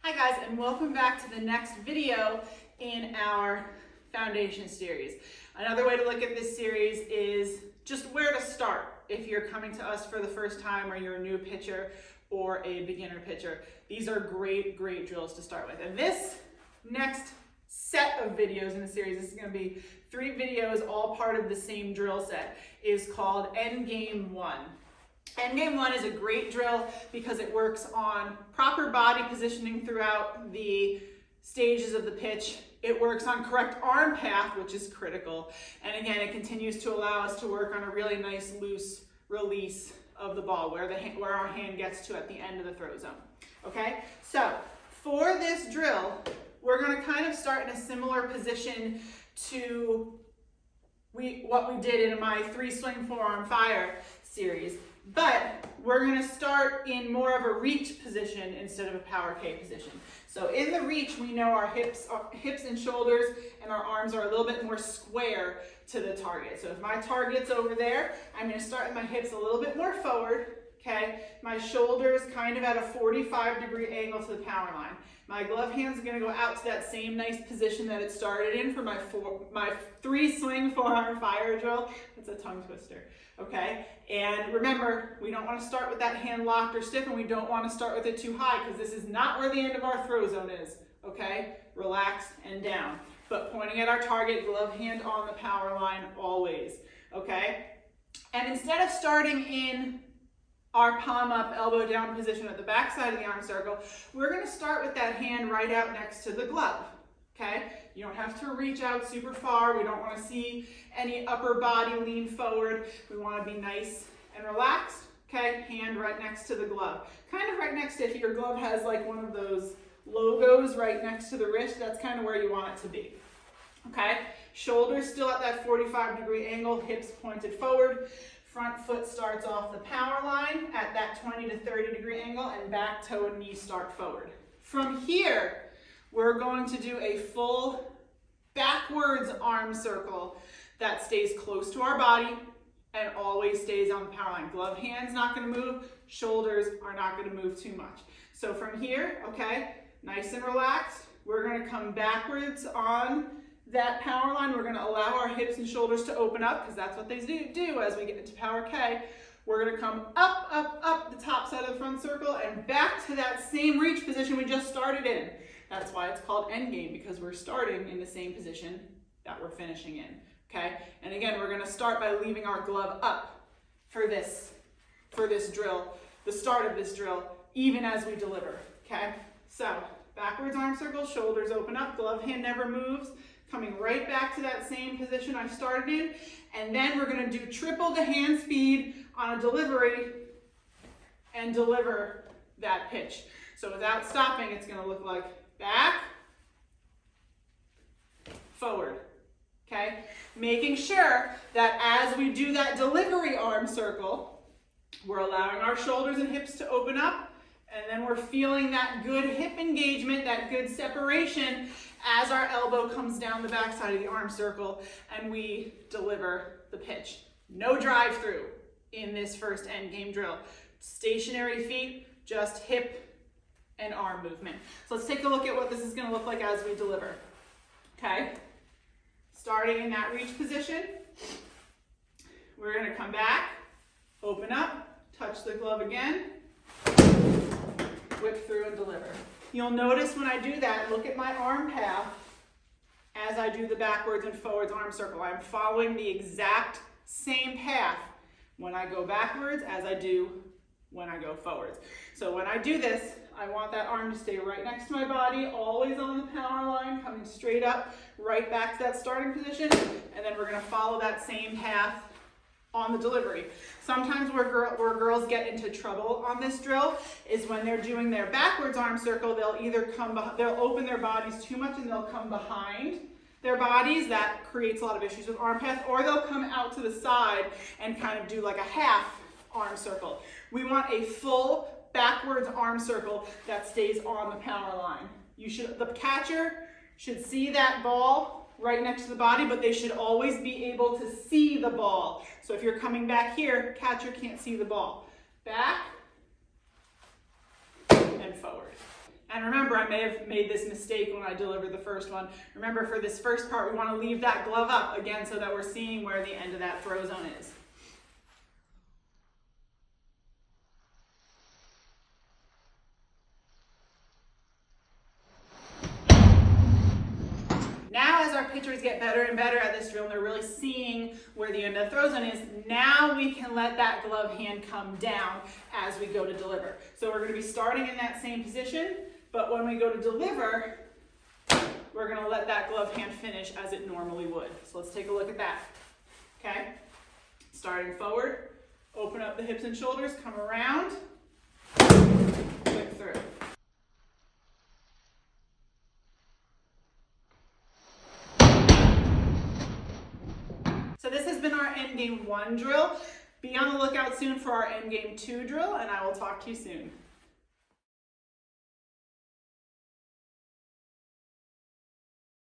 Hi guys, and welcome back to the next video in our foundation series. Another way to look at this series is just where to start if you're coming to us for the first time or you're a new pitcher or a beginner pitcher. These are great drills to start with. And this next set of videos in the series, this is going to be 3 videos all part of the same drill set, is called Endgame 1. Endgame 1 is a great drill because it works on proper body positioning throughout the stages of the pitch. It works on correct arm path, which is critical. And again, it continues to allow us to work on a really nice loose release of the ball where our hand gets to at the end of the throw zone. Okay, so for this drill, we're going to kind of start in a similar position to what we did in my 3 swing forearm fire series. But we're going to start in more of a reach position instead of a power K position. So in the reach, we know our hips and shoulders and our arms are a little bit more square to the target. So if my target's over there, I'm going to start with my hips a little bit more forward. Okay, my shoulders kind of at a 45-degree angle to the power line. My glove hand's are going to go out to that same nice position that it started in for my 3 swing forearm fire drill. That's a tongue twister. Okay, and remember, we don't want to start with that hand locked or stiff, and we don't want to start with it too high because this is not where the end of our throw zone is. Okay, relaxed and down, but pointing at our target, glove hand on the power line always. Okay, and instead of starting in our palm up, elbow down position at the back side of the arm circle, we're going to start with that hand right out next to the glove. Okay, you don't have to reach out super far. We don't want to see any upper body lean forward. We want to be nice and relaxed. Okay, hand right next to the glove. Kind of right next to, if your glove has like one of those logos right next to the wrist, that's kind of where you want it to be. Okay, shoulders still at that 45-degree angle, hips pointed forward. Front foot starts off the power line at that 20 to 30-degree angle, and back toe and knee start forward. From here, we're going to do a full backwards arm circle that stays close to our body and always stays on the power line. Glove hand's not going to move, shoulders are not going to move too much. So from here, okay, nice and relaxed, we're going to come backwards on that power line. We're going to allow our hips and shoulders to open up because that's what they do as we get into power K. We're going to come up the top side of the front circle and back to that same reach position we just started in. That's why it's called endgame, because we're starting in the same position that we're finishing in. Okay, and again, we're going to start by leaving our glove up for this drill, the start of this drill, even as we deliver. Okay, so backwards arm circle, shoulders open up, glove hand never moves, coming right back to that same position I started in, and then we're going to do triple the hand speed on a delivery and deliver that pitch. So without stopping, it's going to look like back, forward. Okay, making sure that as we do that delivery arm circle, we're allowing our shoulders and hips to open up, and then we're feeling that good hip engagement, that good separation as our elbow comes down the back side of the arm circle and we deliver the pitch. No drive through in this first end game drill. Stationary feet, just hip and arm movement. So let's take a look at what this is going to look like as we deliver. Okay, starting in that reach position, we're going to come back, open up, touch the glove again, whip through and deliver. You'll notice when I do that, look at my arm path as I do the backwards and forwards arm circle. I'm following the exact same path when I go backwards as I do when I go forwards. So when I do this, I want that arm to stay right next to my body, always on the power line, coming straight up, right back to that starting position, and then we're going to follow that same path on the delivery. Sometimes where girls get into trouble on this drill is when they're doing their backwards arm circle, they'll open their bodies too much and they'll come behind their bodies. That creates a lot of issues with arm path, or they'll come out to the side and kind of do like a half arm circle. We want a full backwards arm circle that stays on the power line. The catcher should see that ball right next to the body, but they should always be able to see the ball. So if you're coming back here, catcher can't see the ball. Back and forward. And remember, I may have made this mistake when I delivered the first one. Remember, for this first part, we want to leave that glove up again so that we're seeing where the end of that throw zone is. Now, as our pitchers get better and better at this drill, and they're really seeing where the end of the throw zone is, now we can let that glove hand come down as we go to deliver. So we're going to be starting in that same position, but when we go to deliver, we're going to let that glove hand finish as it normally would. So let's take a look at that. Okay? Starting forward, open up the hips and shoulders, come around, click through. So this has been our Endgame 1 drill. Be on the lookout soon for our Endgame 2 drill, and I will talk to you soon.